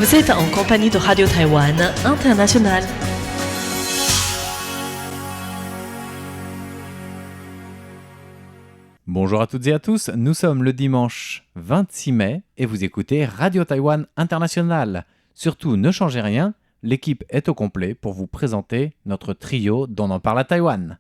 Vous êtes en compagnie de Radio Taïwan International. Bonjour à toutes et à tous, nous sommes le dimanche 26 mai et vous écoutez Radio Taïwan International. Surtout, ne changez rien, l'équipe est au complet pour vous présenter notre trio d'On en parle à Taïwan.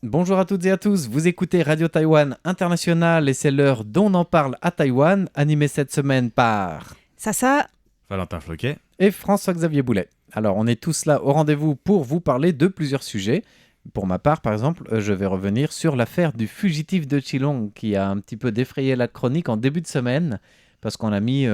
Bonjour à toutes et à tous, vous écoutez Radio Taïwan International et c'est l'heure d'On en parle à Taïwan, animé cette semaine par Sasa, Valentin Floquet et François-Xavier Boulet. Alors on est tous là au rendez-vous pour vous parler de plusieurs sujets. Pour ma part, par exemple, je vais revenir sur l'affaire du fugitif de Chilong qui a un petit peu défrayé la chronique en début de semaine parce qu'on a mis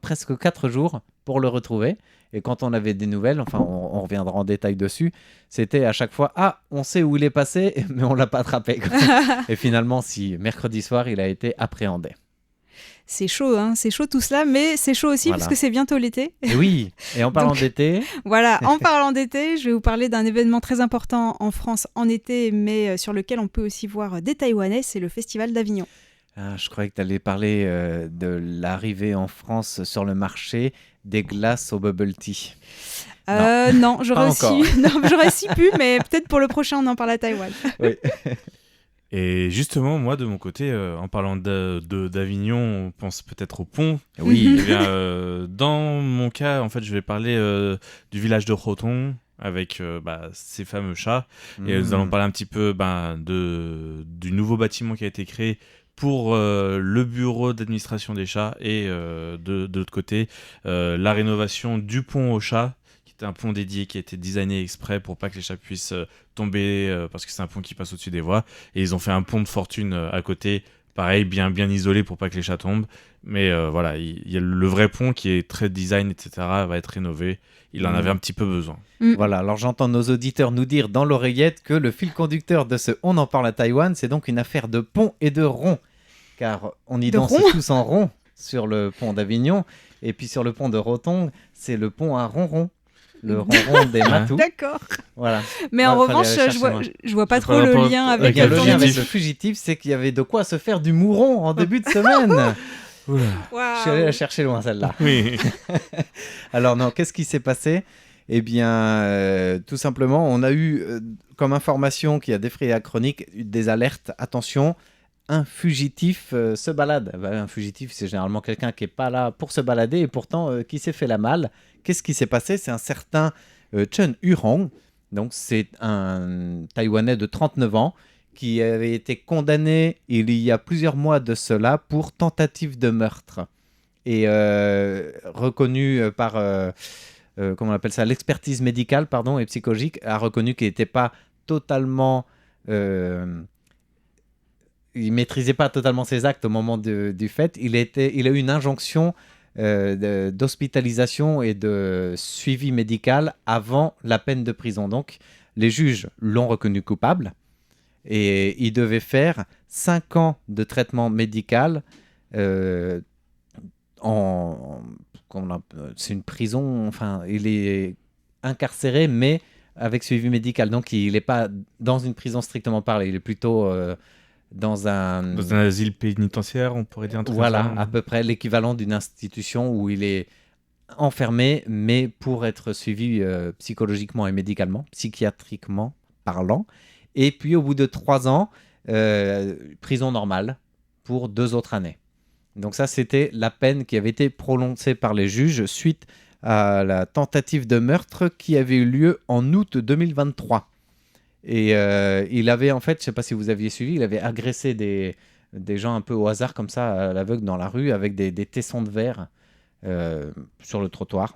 presque 4 jours pour le retrouver. Et quand on avait des nouvelles, enfin on reviendra en détail dessus, c'était à chaque fois « Ah, on sait où il est passé, mais on ne l'a pas attrapé. » Et finalement, si, mercredi soir, il a été appréhendé. c'est chaud, hein, c'est chaud tout cela, mais c'est chaud aussi parce que c'est bientôt l'été. Et oui, et en parlant d'été... Voilà, en parlant d'été, je vais vous parler d'un événement très important en France en été, mais sur lequel on peut aussi voir des Taïwanais, c'est le Festival d'Avignon. Ah, je croyais que tu allais parler de l'arrivée en France sur le marché des glaces au bubble tea. Non, j'aurais aussi pu, mais peut-être pour le prochain, on en parle à Taïwan. Oui. Et justement, moi, de mon côté, en parlant d'Avignon, on pense peut-être au pont. Oui. Eh bien, dans mon cas, en fait, je vais parler du village de Roton avec ces fameux chats. Et nous allons parler un petit peu du nouveau bâtiment qui a été créé pour le bureau d'administration des chats et de l'autre côté, la rénovation du pont aux chats, qui est un pont dédié qui a été designé exprès pour pas que les chats puissent tomber parce que c'est un pont qui passe au-dessus des voies. Et ils ont fait un pont de fortune à côté, pareil, bien isolé pour pas que les chats tombent. Mais voilà, il y a le vrai pont qui est très design, etc., va être rénové. Il en avait un petit peu besoin. Voilà, alors j'entends nos auditeurs nous dire dans l'oreillette que le fil conducteur de ce On en parle à Taïwan, c'est donc une affaire de pont et de rond. Car on y danse tous en rond sur le pont d'Avignon. Et puis sur le pont de Roton, c'est le pont à ronron. Le ronron des Matous. D'accord. Voilà. Mais en revanche, je vois pas trop le lien avec le le lien avec le fugitif, c'est qu'il y avait de quoi se faire du mouron en début de semaine. Wow. Je suis allé la chercher loin, celle-là. Oui. Alors non, qu'est-ce qui s'est passé ? Eh bien, tout simplement, on a eu comme information qui a défrayé la chronique des alertes. Attention, un fugitif se balade. Un fugitif, c'est généralement quelqu'un qui n'est pas là pour se balader et pourtant qui s'est fait la malle. Qu'est-ce qui s'est passé ? C'est un certain Chen Yurong. Donc, c'est un Taïwanais de 39 ans qui avait été condamné il y a plusieurs mois de cela pour tentative de meurtre. Et reconnu par... comment on appelle ça ? L'expertise médicale et psychologique a reconnu qu'il n'était pas totalement... il maîtrisait pas totalement ses actes au moment du fait. Il a eu une injonction d'hospitalisation et de suivi médical avant la peine de prison. Donc, les juges l'ont reconnu coupable et il devait faire 5 ans de traitement médical c'est une prison, enfin, il est incarcéré, mais avec suivi médical. Donc, il n'est pas dans une prison strictement parlé. Il est plutôt... dans un asile pénitentiaire, on pourrait dire un truc. Voilà, à peu près l'équivalent d'une institution où il est enfermé, mais pour être suivi psychologiquement et médicalement, psychiatriquement parlant. Et puis, au bout de 3 ans, prison normale pour 2 autres années. Donc ça, c'était la peine qui avait été prononcée par les juges suite à la tentative de meurtre qui avait eu lieu en août 2023. Et il avait, en fait, je ne sais pas si vous aviez suivi, il avait agressé des gens un peu au hasard comme ça, à l'aveugle dans la rue, avec des tessons de verre sur le trottoir.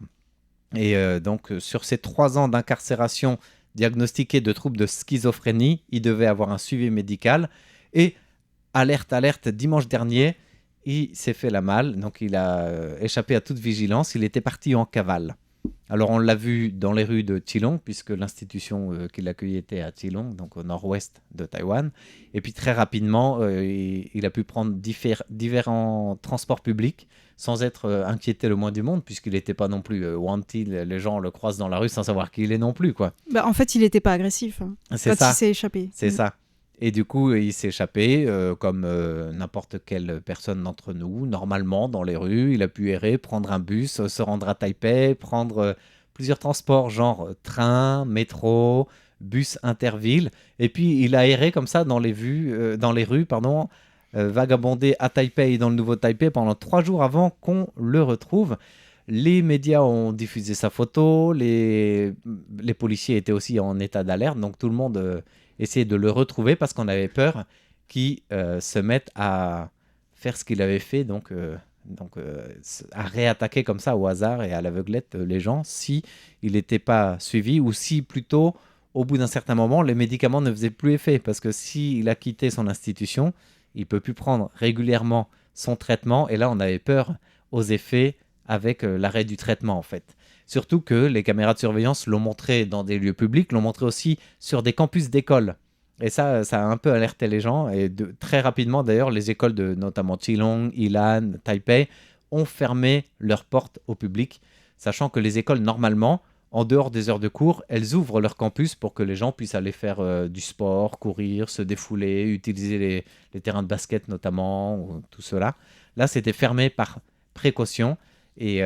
Et donc, sur ces 3 ans d'incarcération diagnostiquée de troubles de schizophrénie, il devait avoir un suivi médical. Et alerte, dimanche dernier, il s'est fait la malle. Donc, il a échappé à toute vigilance. Il était parti en cavale. Alors, on l'a vu dans les rues de Keelung, puisque l'institution qui l'accueillait était à Keelung, donc au nord-ouest de Taïwan. Et puis, très rapidement, il a pu prendre différents transports publics sans être inquiété le moins du monde, puisqu'il n'était pas non plus wanted. Les gens le croisent dans la rue sans savoir qui il est non plus, quoi. Bah, en fait, il n'était pas agressif C'est quand ça. il s'est échappé. C'est ça. Et du coup, il s'est échappé comme n'importe quelle personne d'entre nous, normalement, dans les rues. Il a pu errer, prendre un bus, se rendre à Taipei, prendre plusieurs transports, genre train, métro, bus interville. Et puis, il a erré comme ça dans les rues, vagabondé à Taipei, dans le nouveau Taipei, pendant 3 jours avant qu'on le retrouve. Les médias ont diffusé sa photo, les policiers étaient aussi en état d'alerte, donc tout le monde essayait de le retrouver parce qu'on avait peur qu'il se mette à faire ce qu'il avait fait, donc à réattaquer comme ça au hasard et à l'aveuglette les gens si il n'était pas suivi ou si plutôt au bout d'un certain moment les médicaments ne faisaient plus effet, parce que s'il a quitté son institution, il ne peut plus prendre régulièrement son traitement, et là on avait peur aux effets avec l'arrêt du traitement en fait. Surtout que les caméras de surveillance l'ont montré dans des lieux publics, l'ont montré aussi sur des campus d'écoles. Et ça a un peu alerté les gens. Et très rapidement, d'ailleurs, les écoles de notamment Keelung, Ilan, Taipei ont fermé leurs portes au public, sachant que les écoles, normalement, en dehors des heures de cours, elles ouvrent leur campus pour que les gens puissent aller faire du sport, courir, se défouler, utiliser les terrains de basket notamment, ou tout cela. Là, c'était fermé par précaution. Et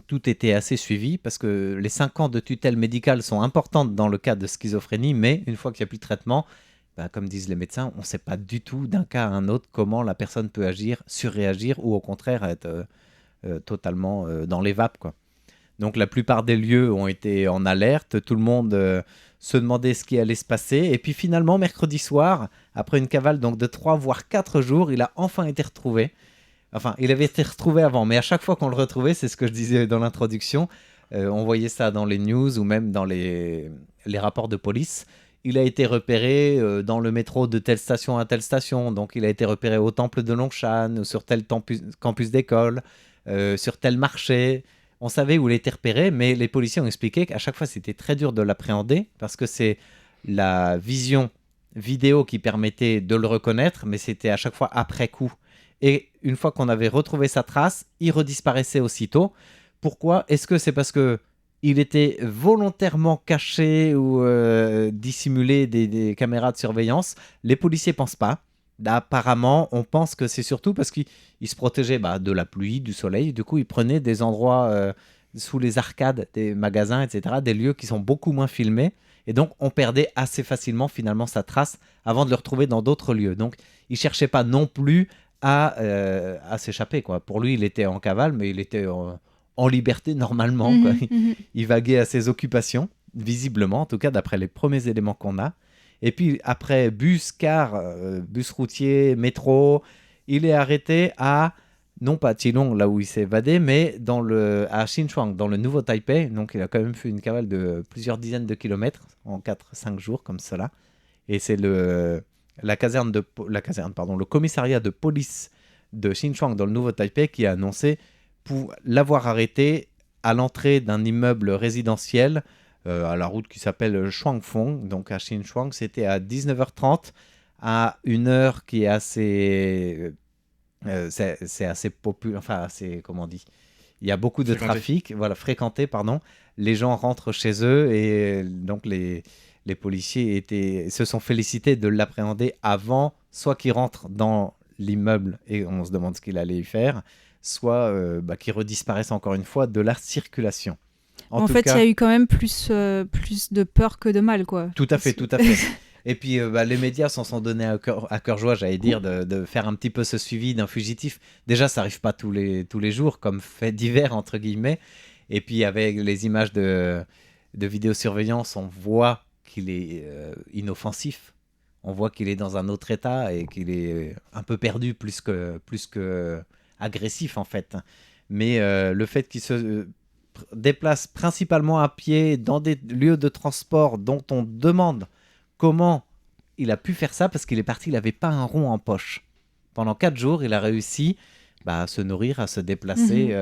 tout était assez suivi, parce que les 5 ans de tutelle médicale sont importantes dans le cas de schizophrénie, mais une fois qu'il n'y a plus de traitement, comme disent les médecins, on ne sait pas du tout d'un cas à un autre comment la personne peut agir, surréagir, ou au contraire être totalement dans les vapes, quoi. Donc la plupart des lieux ont été en alerte, tout le monde se demandait ce qui allait se passer, et puis finalement, mercredi soir, après une cavale donc de 3 voire 4 jours, il a enfin été retrouvé. Enfin, il avait été retrouvé avant, mais à chaque fois qu'on le retrouvait, c'est ce que je disais dans l'introduction, on voyait ça dans les news ou même dans les rapports de police. Il a été repéré dans le métro de telle station à telle station, donc il a été repéré au temple de Longshan, sur tel campus d'école, sur tel marché. On savait où il était repéré, mais les policiers ont expliqué qu'à chaque fois, c'était très dur de l'appréhender, parce que c'est la vision vidéo qui permettait de le reconnaître, mais c'était à chaque fois après coup. Et une fois qu'on avait retrouvé sa trace, il redisparaissait aussitôt. Pourquoi ? Est-ce que c'est parce qu'il était volontairement caché ou dissimulé des caméras de surveillance ? Les policiers ne pensent pas. Apparemment, on pense que c'est surtout parce qu'il se protégeait de la pluie, du soleil. Du coup, il prenait des endroits sous les arcades des magasins, etc., des lieux qui sont beaucoup moins filmés. Et donc, on perdait assez facilement finalement sa trace avant de le retrouver dans d'autres lieux. Donc, il ne cherchait pas non plus à s'échapper, quoi. Pour lui, il était en cavale, mais il était en liberté normalement, quoi. Il vaguait à ses occupations, visiblement, en tout cas d'après les premiers éléments qu'on a. Et puis après bus, car, bus routier, métro, il est arrêté à, non pas Keelung, là où il s'est évadé, mais à Xinchuang, dans le nouveau Taipei. Donc il a quand même fait une cavale de plusieurs dizaines de kilomètres en 4-5 jours comme cela. Et c'est le commissariat de police de Xinchuang dans le nouveau Taipei qui a annoncé pour l'avoir arrêté à l'entrée d'un immeuble résidentiel à la route qui s'appelle Shuangfeng, donc à Xinchuang. C'était à 19h30, à une heure qui est assez c'est assez populaire, enfin assez, comment on dit, il y a beaucoup de trafic, voilà, fréquenté, pardon. Les gens rentrent chez eux, et donc les policiers se sont félicités de l'appréhender avant, soit qu'il rentre dans l'immeuble et on se demande ce qu'il allait y faire, soit qu'il redisparaisse encore une fois de la circulation. En fait, il y a eu quand même plus de peur que de mal, quoi. Tout à fait. Et puis les médias s'en sont donnés à cœur joie, j'allais dire, de faire un petit peu ce suivi d'un fugitif. Déjà, ça n'arrive pas tous les jours, comme fait divers, entre guillemets. Et puis avec les images de vidéosurveillance, on voit qu'il est inoffensif. On voit qu'il est dans un autre état et qu'il est un peu perdu, plus que agressif en fait. Mais le fait qu'il se déplace principalement à pied dans des lieux de transport dont on demande comment il a pu faire ça, parce qu'il est parti, il n'avait pas un rond en poche. Pendant 4 jours, il a réussi à se nourrir, à se déplacer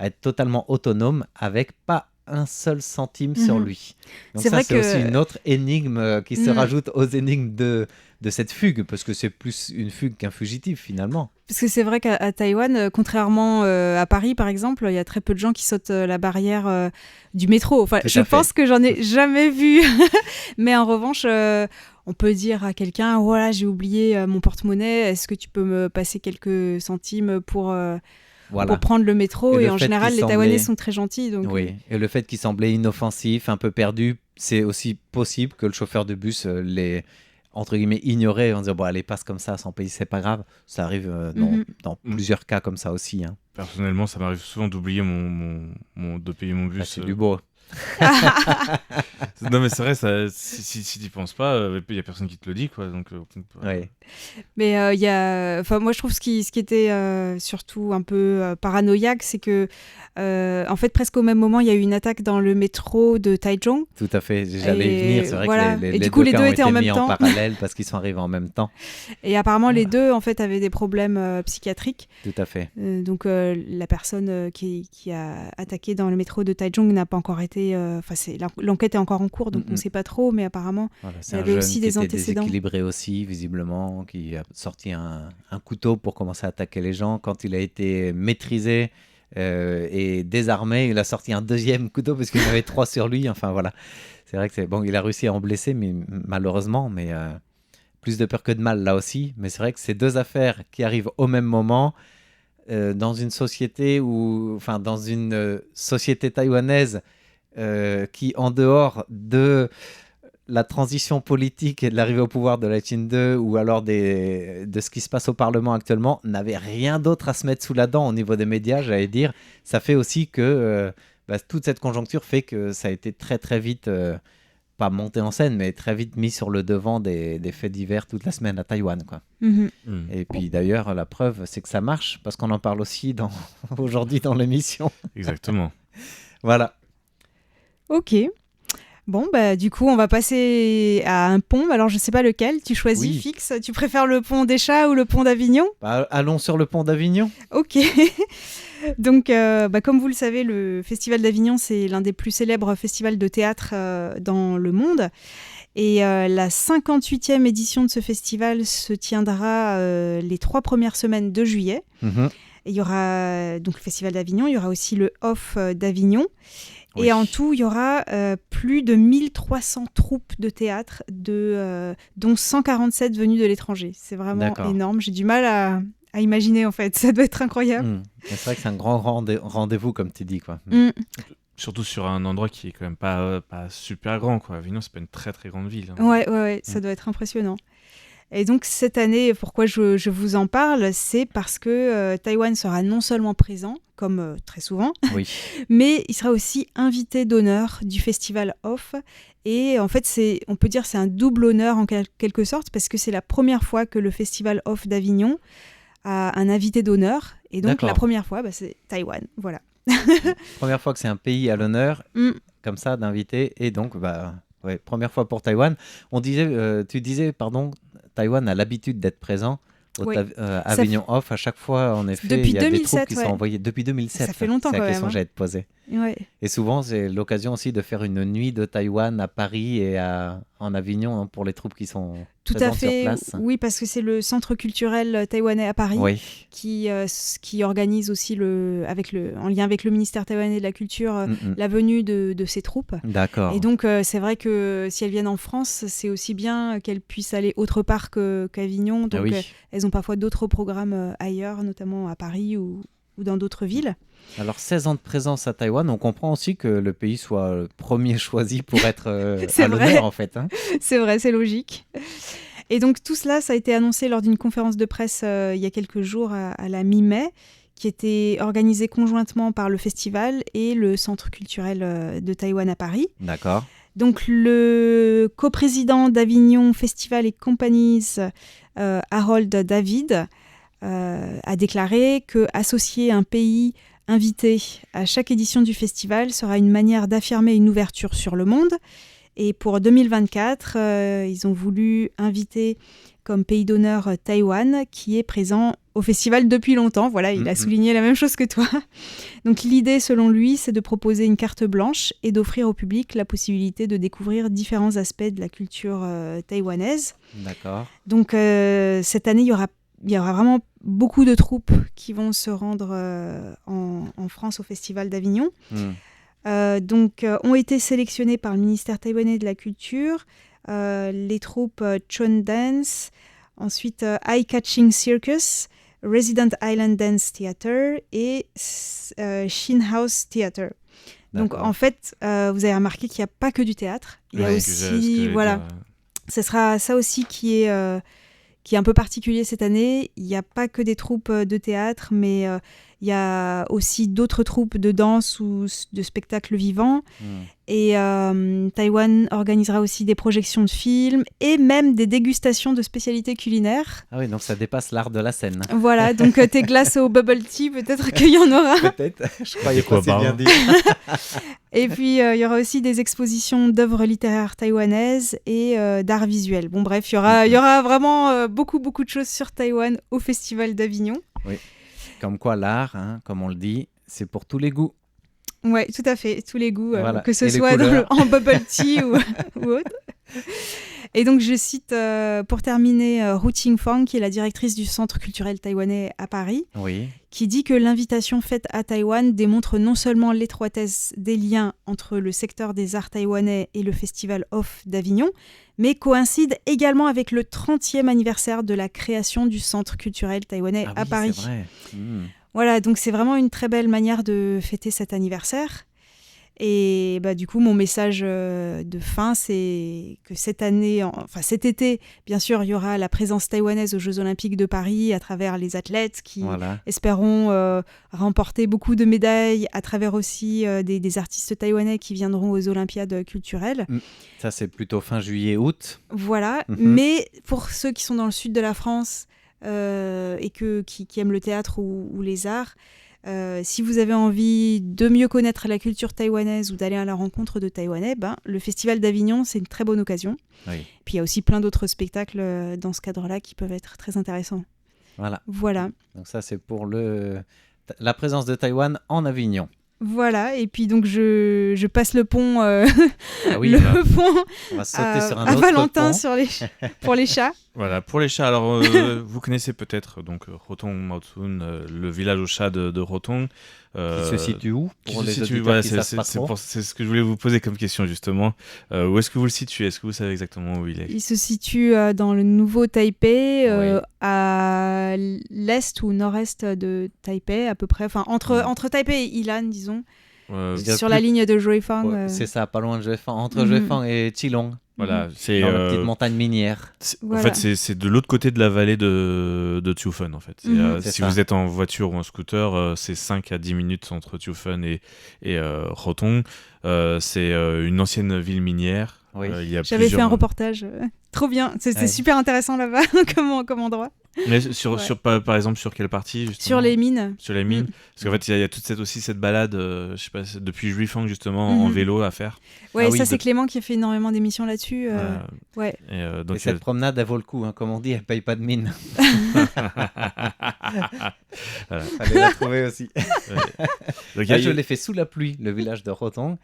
à être totalement autonome avec pas un seul centime sur lui. Donc C'est ça, vrai c'est que- aussi une autre énigme qui se Mhm. rajoute aux énigmes de cette fugue, parce que c'est plus une fugue qu'un fugitif finalement. Parce que c'est vrai qu'à Taïwan, contrairement à Paris par exemple, il y a très peu de gens qui sautent la barrière du métro. Enfin, Tout je à fait. pense que j'en ai jamais vu. Mais en revanche, on peut dire à quelqu'un, voilà, j'ai oublié mon porte-monnaie, est-ce que tu peux me passer quelques centimes pour Voilà. prendre le métro? Et Et le en fait général, qu'il les semblait- Taïwanais sont très gentils. Donc, Oui, et le fait qu'il semblait inoffensif, un peu perdu, c'est aussi possible que le chauffeur de bus l'ait, entre guillemets, ignoré en disant bon, allez, passe comme ça sans payer, c'est pas grave. Ça arrive dans plusieurs cas comme ça aussi. Hein. Personnellement, ça m'arrive souvent d'oublier de payer mon Bah, bus. c'est du beau. Non, mais c'est vrai, ça, si tu penses pas, il y a personne qui te le dit, quoi. Donc, Ouais. Mais il y a, enfin moi je trouve ce qui était surtout un peu paranoïaque, c'est que en fait presque au même moment il y a eu une attaque dans le métro de Taichung. Tout à fait, j'allais y Et venir. C'est vrai voilà. que Et les du coup, les cas deux ont étaient en été même mis temps. en parallèle parce qu'ils sont arrivés en même temps. Et apparemment les Voilà. deux en fait avaient des problèmes psychiatriques. Tout à fait. Donc la personne qui a attaqué dans le métro de Taichung n'a pas encore été. Enfin l'enquête est encore en cours, donc on ne sait pas trop, mais apparemment. Voilà, Il y c'est un avait jeune aussi qui des était antécédents. déséquilibré aussi, visiblement, qui a sorti un couteau pour commencer à attaquer les gens. Quand il a été maîtrisé et désarmé, il a sorti un deuxième couteau parce qu'il en avait 3 sur lui. Enfin voilà, c'est vrai que c'est bon. Il a réussi à en blesser, mais malheureusement, mais plus de peur que de mal là aussi. Mais c'est vrai que ces deux affaires qui arrivent au même moment dans une société dans une société taïwanaise qui, en dehors de la transition politique et de l'arrivée au pouvoir de la Chine 2 ou alors de ce qui se passe au Parlement actuellement, n'avait rien d'autre à se mettre sous la dent au niveau des médias, j'allais dire. Ça fait aussi que toute cette conjoncture fait que ça a été très très vite, pas monté en scène, mais très vite mis sur le devant des faits divers toute la semaine à Taïwan, quoi. Et puis d'ailleurs, la preuve, c'est que ça marche, parce qu'on en parle aussi aujourd'hui dans l'émission. Exactement. Voilà. Ok. Bon, bah, du coup, on va passer à un pont. Alors, je sais pas lequel. Tu choisis, Oui. Fix. Tu préfères le pont des Chats ou le pont d'Avignon? Allons sur le pont d'Avignon. Ok. Donc, comme vous le savez, le Festival d'Avignon, c'est l'un des plus célèbres festivals de théâtre dans le monde. Et la 58e édition de ce festival se tiendra les 3 premières semaines de juillet. Mhm. Et il y aura donc le Festival d'Avignon, il y aura aussi le Off d'Avignon. Oui. Et en tout, il y aura plus de 1300 troupes de théâtre, dont 147 venues de l'étranger. C'est vraiment D'accord. énorme. J'ai du mal à imaginer, en fait. Ça doit être incroyable. C'est vrai que c'est un grand rendez-vous, comme tu dis, quoi. Surtout sur un endroit qui est quand même pas super grand, quoi. Avignon, c'est pas une très très grande ville. Hein. Ouais, ça doit être impressionnant. Et donc cette année, pourquoi je vous en parle, c'est parce que Taïwan sera non seulement présent, comme très souvent, Oui. mais il sera aussi invité d'honneur du festival Off. Et en fait, on peut dire que c'est un double honneur en quelque sorte, parce que c'est la première fois que le festival Off d'Avignon a un invité d'honneur. Et donc D'accord. la première fois, c'est Taïwan. Voilà. Première fois que c'est un pays à l'honneur, comme ça, d'inviter. Et donc, première fois pour Taïwan. Tu disais, Taïwan a l'habitude d'être présent au Oui. Avignon Off. À chaque fois, en effet, Depuis il y a des 2007, troupes qui sont envoyées depuis 2007. Ça fait longtemps c'est quand la même, question hein. que j'allais te poser. Ouais. Et souvent, c'est l'occasion aussi de faire une nuit de Taïwan à Paris et en Avignon, hein, pour les troupes qui sont Tout à présentes sur fait. place. Oui, parce que c'est le centre culturel taïwanais à Paris. Oui. Qui organise aussi en lien avec le ministère taïwanais de la Culture Mm-mm. la venue de ces troupes. D'accord. Et donc c'est vrai que si elles viennent en France, c'est aussi bien qu'elles puissent aller autre part qu'Avignon. Donc Ah oui. elles ont parfois d'autres programmes ailleurs, notamment à Paris ou dans d'autres villes. Alors, 16 ans de présence à Taïwan, on comprend aussi que le pays soit le premier choisi pour être C'est à vrai. l'honneur, en fait. Hein. C'est vrai, c'est logique. Et donc tout cela, ça a été annoncé lors d'une conférence de presse il y a quelques jours à la mi-mai, qui était organisée conjointement par le festival et le Centre culturel de Taïwan à Paris. D'accord. Donc le coprésident d'Avignon Festival et Companies, Harold David, a déclaré qu'associer un pays invité à chaque édition du festival sera une manière d'affirmer une ouverture sur le monde. Et pour 2024, ils ont voulu inviter comme pays d'honneur Taïwan, qui est présent au festival depuis longtemps. Voilà, il a souligné la même chose que toi. Donc l'idée, selon lui, c'est de proposer une carte blanche et d'offrir au public la possibilité de découvrir différents aspects de la culture taïwanaise. D'accord. Donc cette année, il y aura vraiment beaucoup de troupes qui vont se rendre en France au Festival d'Avignon. Donc ont été sélectionnées par le ministère taïwanais de la Culture les troupes Chon Dance, ensuite Eye Catching Circus, Resident Island Dance Theatre et Shin House Theatre. Donc en fait, vous avez remarqué qu'il n'y a pas que du théâtre. Il y a aussi, voilà, ce sera ça aussi qui est un peu particulier cette année. Il n'y a pas que des troupes de théâtre, mais il y a aussi d'autres troupes de danse ou de spectacles vivants. Et Taïwan organisera aussi des projections de films et même des dégustations de spécialités culinaires. Ah oui, donc ça dépasse l'art de la scène. Voilà, donc tes glaces au bubble tea, peut-être qu'il y en aura. Peut-être, je croyais pas si bien dit. Et puis, il y aura aussi des expositions d'œuvres littéraires taïwanaises et d'art visuel. Bon, bref, il y aura vraiment beaucoup de choses sur Taïwan au Festival d'Avignon. Oui, comme quoi l'art, comme on le dit, c'est pour tous les goûts. Oui, tout à fait, tous les goûts, Voilà. que ce et soit en bubble tea ou autre. Et donc, je cite pour terminer Hu Qingfang, qui est la directrice du Centre culturel taïwanais à Paris, qui dit que l'invitation faite à Taïwan démontre non seulement l'étroitesse des liens entre le secteur des arts taïwanais et le Festival Off d'Avignon, mais coïncide également avec le 30e anniversaire de la création du Centre culturel taïwanais à Paris. C'est vrai. Voilà, donc c'est vraiment une très belle manière de fêter cet anniversaire. Et du coup, mon message de fin, c'est que cette année, cet été, bien sûr, il y aura la présence taïwanaise aux Jeux Olympiques de Paris à travers les athlètes qui espérons remporter beaucoup de médailles, à travers aussi des artistes taïwanais qui viendront aux Olympiades culturelles. Ça, c'est plutôt fin juillet-août. Voilà, mais pour ceux qui sont dans le sud de la France et qui aiment le théâtre ou les arts, si vous avez envie de mieux connaître la culture taïwanaise ou d'aller à la rencontre de Taïwanais, le Festival d'Avignon, c'est une très bonne occasion. Puis il y a aussi plein d'autres spectacles dans ce cadre-là qui peuvent être très intéressants. Voilà. Donc ça, c'est pour la présence de Taïwan en Avignon. Voilà, et puis donc je passe le pont, pont on va sauter sur un à autre Valentin pont. Pour les chats. Voilà, pour les chats, alors vous connaissez peut-être donc Rotong Maotsun, le village aux chats de Rotong. Qui se situe où pour les auditeurs voilà, qui savent pas trop. c'est ce que je voulais vous poser comme question justement. Où est-ce que vous le situez? Est-ce que vous savez exactement où il est? Il se situe dans le nouveau Taipei, à l'est ou nord-est de Taipei à peu près, entre Taipei et Ilan, disons, sur la ligne de Joifang. C'est ça, pas loin de Joifang, entre Joifang et Qilong. Voilà, c'est dans la petite montagne minière. En fait, c'est de l'autre côté de la vallée de Tiufen, en fait. Si vous êtes en voiture ou en scooter, c'est 5 à 10 minutes entre Tiufen et Rotong. C'est une ancienne ville minière. J'avais fait un reportage. Trop bien. C'est super intéressant là-bas comme endroit. Mais par exemple, sur quelle partie justement? Sur les mines. Sur les mines. Parce qu'en fait, il y a toute cette balade, je sais pas, depuis Juifang justement, en vélo à faire. Ouais, c'est Clément qui a fait énormément d'émissions là-dessus. Donc cette promenade, elle vaut le coup, comme on dit, elle paye pas de mine. Fallait la trouver aussi. Donc, là, je l'ai fait sous la pluie, le village de Rotong.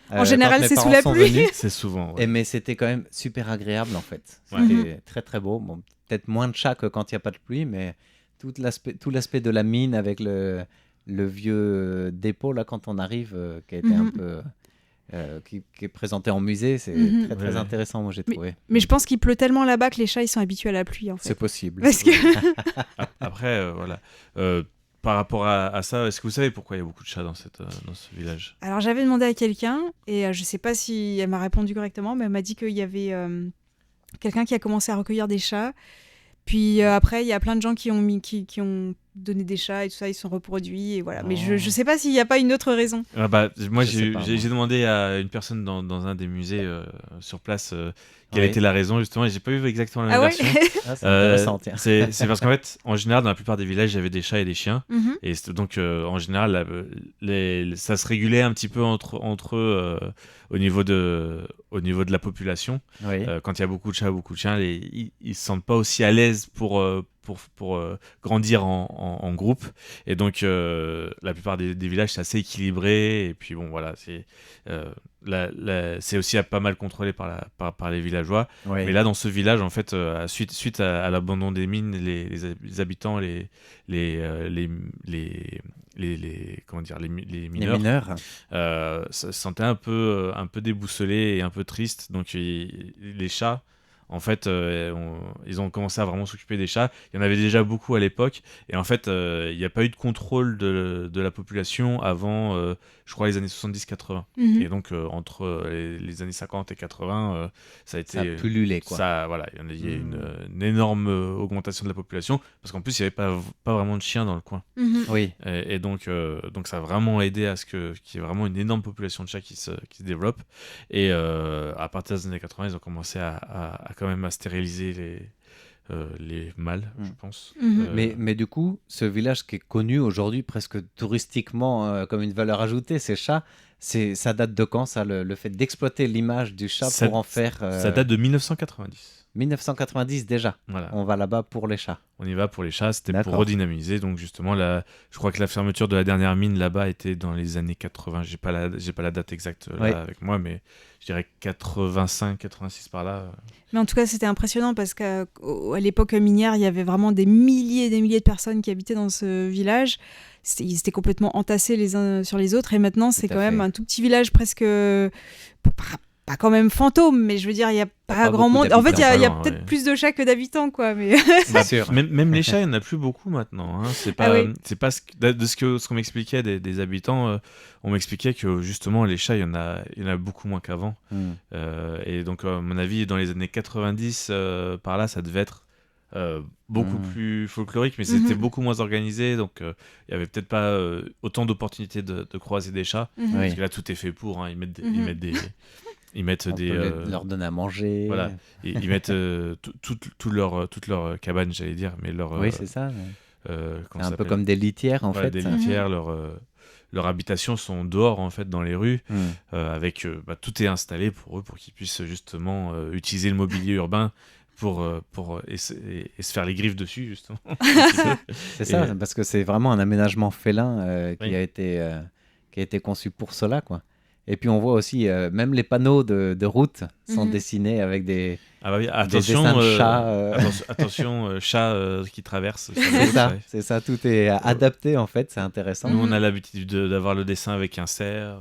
En général, c'est sous la pluie. C'est souvent. Mais c'était quand même super agréable en fait. C'était très très beau. Bon, peut-être moins de chats que quand il n'y a pas de pluie, mais tout l'aspect de la mine avec le vieux dépôt là quand on arrive, qui a été un peu qui est présenté en musée, c'est très intéressant, moi j'ai trouvé. Mais je pense qu'il pleut tellement là-bas que les chats ils sont habitués à la pluie en fait. C'est possible. Parce que après voilà. Par rapport à ça, est-ce que vous savez pourquoi il y a beaucoup de chats dans ce village? Alors j'avais demandé à quelqu'un et je sais pas si elle m'a répondu correctement, mais elle m'a dit qu'il y avait quelqu'un qui a commencé à recueillir des chats. Puis après, il y a plein de gens qui ont donné des chats et tout ça, ils se sont reproduits et voilà. Mais je sais pas s'il n'y a pas une autre raison. Moi, Je sais pas, j'ai demandé à une personne dans un des musées sur place quelle était la raison, justement, et j'ai pas eu exactement la même version. Ah, c'est intéressant, tiens. C'est parce qu'en fait, en général, dans la plupart des villages, il y avait des chats et des chiens. Mhm. Et donc, en général, ça se régulait un petit peu entre eux au niveau de la population. Oui. Quand il y a beaucoup de chats, beaucoup de chiens, ils se sentent pas aussi à l'aise pour grandir en groupe. Et donc, la plupart des villages, c'est assez équilibré. Et puis, bon, voilà, c'est aussi pas mal contrôlé par les villageois. Oui. Mais là, dans ce village, en fait, suite à l'abandon des mines, les habitants, les Les mineurs, mineurs. se sentaient un peu déboussolés et un peu tristes. Donc, les chats, en fait, ils ont commencé à vraiment s'occuper des chats. Il y en avait déjà beaucoup à l'époque. Et en fait, il n'y a pas eu de contrôle de la population avant, je crois, les années 70-80. Mhm. Et donc, entre les années 50 et 80, ça a été... Ça a pullulé, quoi. Voilà, il y a eu une énorme augmentation de la population. Parce qu'en plus, il n'y avait pas vraiment de chiens dans le coin. Mhm. Oui. Et donc, ça a vraiment aidé à ce qu'il y ait vraiment une énorme population de chats qui se développe. Et à partir des années 80, ils ont commencé à quand même à stériliser les mâles, je pense. Mhm. Mais du coup, ce village qui est connu aujourd'hui presque touristiquement comme une valeur ajoutée, ces chats, ça date de quand, ça, le fait d'exploiter l'image du chat pour en faire... Ça date de 1990. 1990 déjà. Voilà. On va là-bas pour les chats. On y va pour les chats, c'était pour D'accord. redynamiser. Donc justement, je crois que la fermeture de la dernière mine là-bas était dans les années 80. J'ai pas la date exacte là Ouais. avec moi, mais je dirais 85, 86 par là. Mais en tout cas, c'était impressionnant parce qu'à l'époque minière, il y avait vraiment des milliers et des milliers de personnes qui habitaient dans ce village. Ils étaient complètement entassés les uns sur les autres. Et maintenant, c'est Tout quand à même fait. un tout petit village presque... Pas quand même fantôme, mais je veux dire, il n'y a pas grand beaucoup monde. En fait, il y a d'habitants, peut-être ouais. plus de chats que d'habitants, quoi. Mais... C'est sûr. Même les chats, il n'y en a plus beaucoup maintenant. Hein. C'est pas, Ah oui. c'est pas ce qu'on m'expliquait des habitants. On m'expliquait que justement, les chats, il y en a beaucoup moins qu'avant. Et donc, à mon avis, dans les années 90, par là, ça devait être beaucoup plus folklorique, mais c'était beaucoup moins organisé. Donc, il n'y avait peut-être pas autant d'opportunités de croiser des chats. Mhm. Oui. Parce que là, tout est fait pour. Hein. Ils mettent On des. peut leur donner à manger. Voilà. Ils mettent toute leur cabane, j'allais dire, mais leur. Oui, c'est ça. comment C'est ça un peu s'appelle comme des litières, en Voilà, fait. des litières, leur habitation sont dehors en fait dans les rues, avec tout est installé pour eux pour qu'ils puissent justement utiliser le mobilier urbain et se faire les griffes dessus justement. C'est ça, parce que c'est vraiment un aménagement félin qui Oui. a été conçu pour cela, quoi. Et puis on voit aussi, même les panneaux de route sont dessinés avec des Attention, dessins de chats. attention chat qui traverse. C'est ça, tout est adapté en fait, c'est intéressant. Nous on a l'habitude d'avoir le dessin avec un cerf.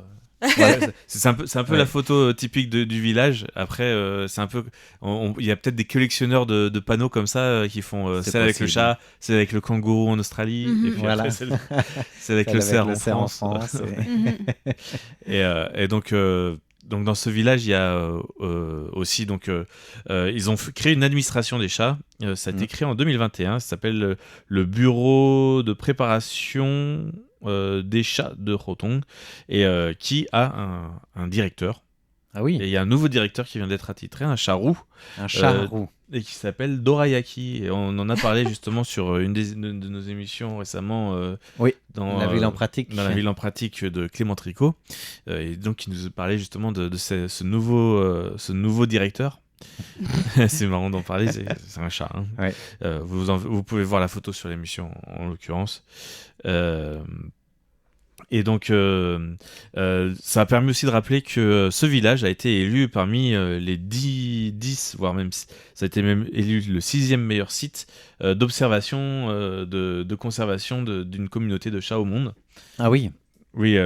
Ouais, c'est un peu la photo typique du village. Après, c'est un peu. Il y a peut-être des collectionneurs de panneaux comme ça qui font C'est celle avec le possible. chat, celle avec le kangourou en Australie, et puis Voilà. après celle avec le cerf en France. Et donc dans ce village, il y a aussi ils ont créé une administration des chats. Ça a été créé en 2021. Ça s'appelle le bureau de préparation des chats de Rotong, et qui a un directeur. Ah oui, Et il y a un nouveau directeur qui vient d'être attitré, un chat roux, un chat roux. et qui s'appelle Dorayaki. Et on en a parlé justement sur une de nos émissions récemment. Oui, dans la ville en pratique. Dans la ville en pratique de Clément Tricot. Et donc, il nous parlait justement de ce nouveau directeur. C'est marrant d'en parler, c'est un chat. Hein. Ouais. Vous pouvez voir la photo sur l'émission, en l'occurrence. Et donc, ça a permis aussi de rappeler que ce village a été élu parmi les 10, voire même, ça a été même élu le 6e meilleur site d'observation, de conservation d'une communauté de chats au monde. Ah oui, Oui,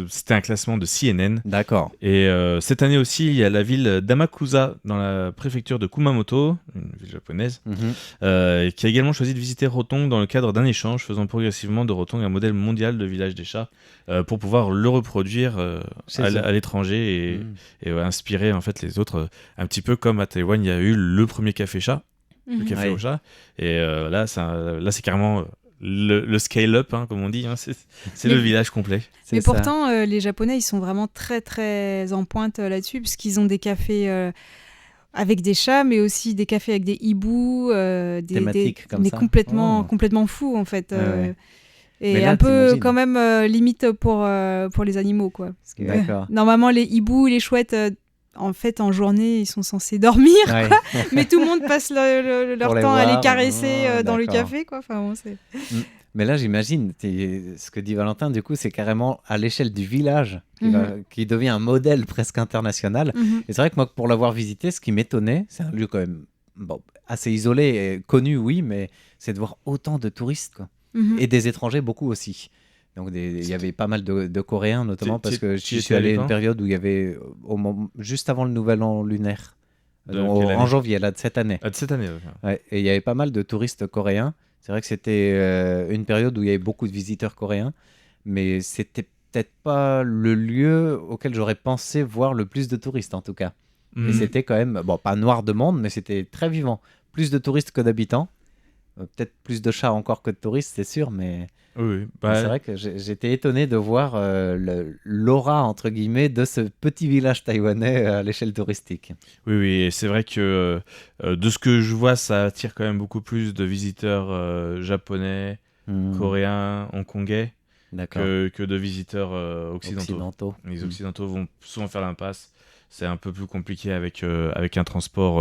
c'était un classement de CNN. d'accord. Et cette année aussi, il y a la ville d'Amakusa, dans la préfecture de Kumamoto, une ville japonaise, qui a également choisi de visiter Rotong dans le cadre d'un échange, faisant progressivement de Rotong un modèle mondial de village des chats, pour pouvoir le reproduire à l'étranger et inspirer en fait les autres, un petit peu comme à Taïwan, il y a eu le premier café chat, le café au chat, et là c'est carrément le scale-up, hein, comme on dit, hein, c'est le village complet. Mais ça. pourtant, les Japonais, ils sont vraiment très, très en pointe là-dessus, puisqu'ils ont des cafés avec des chats, mais aussi des cafés avec des hiboux, Thématiques comme mais ça. complètement fous, en fait. Ouais. Et Mais là, un peu t'imagines. quand même limite pour les animaux, quoi. Parce que, D'accord. normalement, les hiboux, les chouettes, en fait, en journée, ils sont censés dormir, Ouais. mais tout le monde passe leur Pour les temps à voir. les caresser Oh, dans le d'accord. café, quoi. Enfin, bon, c'est... Mais là, j'imagine, ce que dit Valentin, du coup, c'est carrément à l'échelle du village qui devient un modèle presque international. Mhm. Et c'est vrai que moi, pour l'avoir visité, ce qui m'étonnait, c'est un lieu quand même assez isolé et connu, oui, mais c'est de voir autant de touristes, quoi. Mhm. Et des étrangers, beaucoup aussi. Donc, il y avait pas mal de Coréens, notamment, parce que tu j'y y suis étais allé allé une quand période où il y avait, juste avant le nouvel an lunaire, De donc, quelle année en janvier, là, de cette année. Ah, de cette année. Ouais, et il y avait pas mal de touristes coréens. C'est vrai que c'était une période où il y avait beaucoup de visiteurs coréens, mais c'était peut-être pas le lieu auquel j'aurais pensé voir le plus de touristes, en tout cas. Et c'était quand même, pas noir de monde, mais c'était très vivant. Plus de touristes que d'habitants. Peut-être plus de chats encore que de touristes, c'est sûr, mais Oui, c'est vrai que j'étais étonné de voir l'aura, entre guillemets, de ce petit village taïwanais à l'échelle touristique. oui, et c'est vrai que de ce que je vois, ça attire quand même beaucoup plus de visiteurs japonais, coréens, hongkongais D'accord. que de visiteurs occidentaux. Les Occidentaux vont souvent faire l'impasse. C'est un peu plus compliqué avec un transport,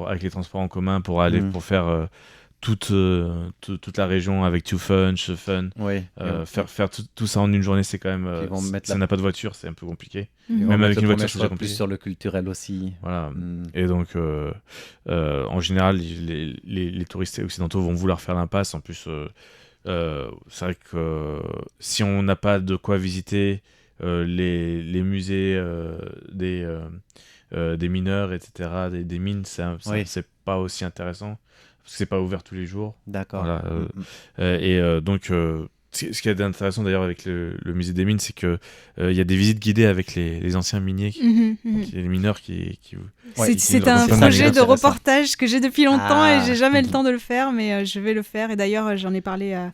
avec les transports en commun pour aller pour faire toute la région avec Too Fun, Fun. Oui. Faire tout ça en une journée, c'est quand même. Ils vont mettre si on n'a pas de voiture, c'est un peu compliqué. Mhm. Même avec le une premier voiture, c'est choix déjà compliqué. plus sur le culturel aussi. Voilà. Et donc, en général, les touristes occidentaux vont vouloir faire l'impasse. En plus, c'est vrai que si on n'a pas de quoi visiter les musées des mineurs, etc., des mines, c'est pas aussi intéressant parce que c'est pas ouvert tous les jours. D'accord. Voilà, donc, ce qui est intéressant d'ailleurs avec le musée des mines, c'est que il y a des visites guidées avec les anciens miniers, les mineurs qui C'est ont un plein projet de d'intéressant. reportage que j'ai depuis longtemps et j'ai jamais le Mhm. temps de le faire, mais je vais le faire. Et d'ailleurs, j'en ai parlé à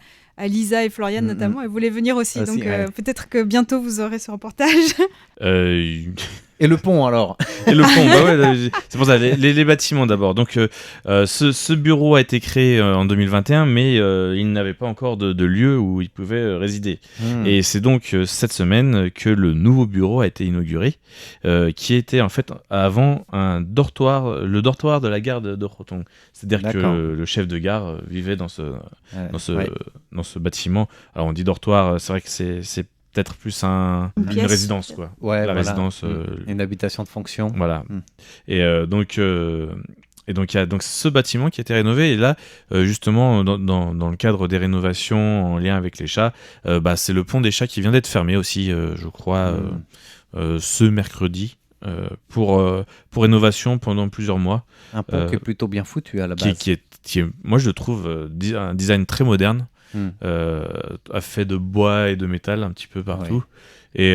Lisa et Floriane notamment. Elles voulaient venir aussi, Aussi, donc ouais. peut-être que bientôt vous aurez ce reportage. Et le pont alors. Et le pont, bah ouais, c'est pour ça, les bâtiments d'abord. Donc, ce bureau a été créé en 2021, mais il n'avait pas encore de lieu où il pouvait résider. Et c'est donc cette semaine que le nouveau bureau a été inauguré, qui était en fait avant le dortoir de la gare de Hotong. C'est-à-dire que D'accord. le chef de gare vivait dans ce Ouais. bâtiment. Alors on dit dortoir, c'est vrai que c'est peut-être plus Une une pièce. résidence, quoi. Ouais, La voilà. résidence. Une habitation de fonction. Voilà. Mm. Et donc il y a donc ce bâtiment qui a été rénové. Et là, justement, dans le cadre des rénovations en lien avec les chats, c'est le pont des chats qui vient d'être fermé aussi, je crois, ce mercredi. Pour rénovation pendant plusieurs mois. Un pont qui est plutôt bien foutu à la base. Qui est, moi, je le trouve un design très moderne, fait de bois et de métal un petit peu partout. Et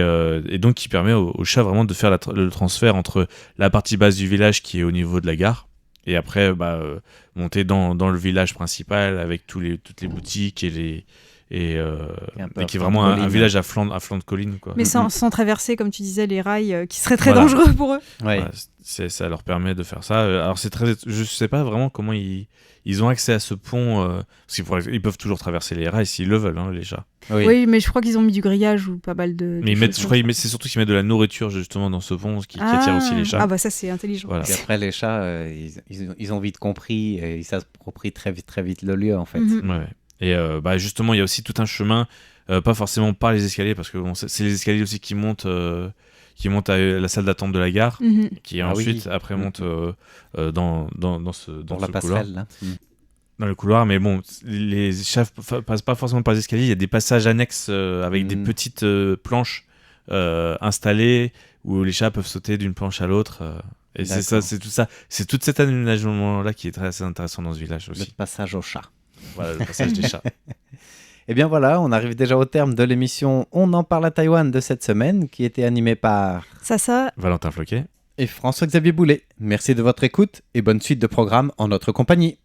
donc qui permet aux chats vraiment de faire le transfert entre la partie basse du village qui est au niveau de la gare et après monter dans le village principal avec toutes les boutiques et qui est vraiment un village à flanc de colline, quoi. Mais sans traverser, comme tu disais, les rails qui seraient très Voilà. dangereux pour eux. Ouais. Voilà, ça leur permet de faire ça. Alors je sais pas vraiment comment ils ont accès à ce pont, parce qu'ils peuvent toujours traverser les rails s'ils le veulent, hein, les chats. Oui, mais je crois qu'ils ont mis du grillage ou pas mal de. Mais choses. c'est surtout qu'ils mettent de la nourriture justement dans ce pont, qui attire aussi les chats. Ah bah ça c'est intelligent. Voilà. Et après, les chats, ils ont vite compris et ils s'approprient très vite le lieu, en fait. Mhm. Ouais. Et justement, il y a aussi tout un chemin, pas forcément par les escaliers, parce que c'est les escaliers aussi qui montent à la salle d'attente de la gare, Mhm. qui Ah ensuite oui. après monte dans ce Pour la couloir. passerelle, là. Dans le couloir, mais bon, les chats passent pas forcément par les escaliers. Il y a des passages annexes avec des petites planches installées où les chats peuvent sauter d'une planche à l'autre. Et c'est ça, c'est tout ça. C'est tout cet aménagement-là qui est très intéressant dans ce village Le aussi. passage au chat. Voilà, le passage des chats. Et bien voilà, on arrive déjà au terme de l'émission On en parle à Taïwan de cette semaine, qui était animée par Ça. Valentin Floquet. et François-Xavier Boulet. Merci de votre écoute et bonne suite de programme en notre compagnie.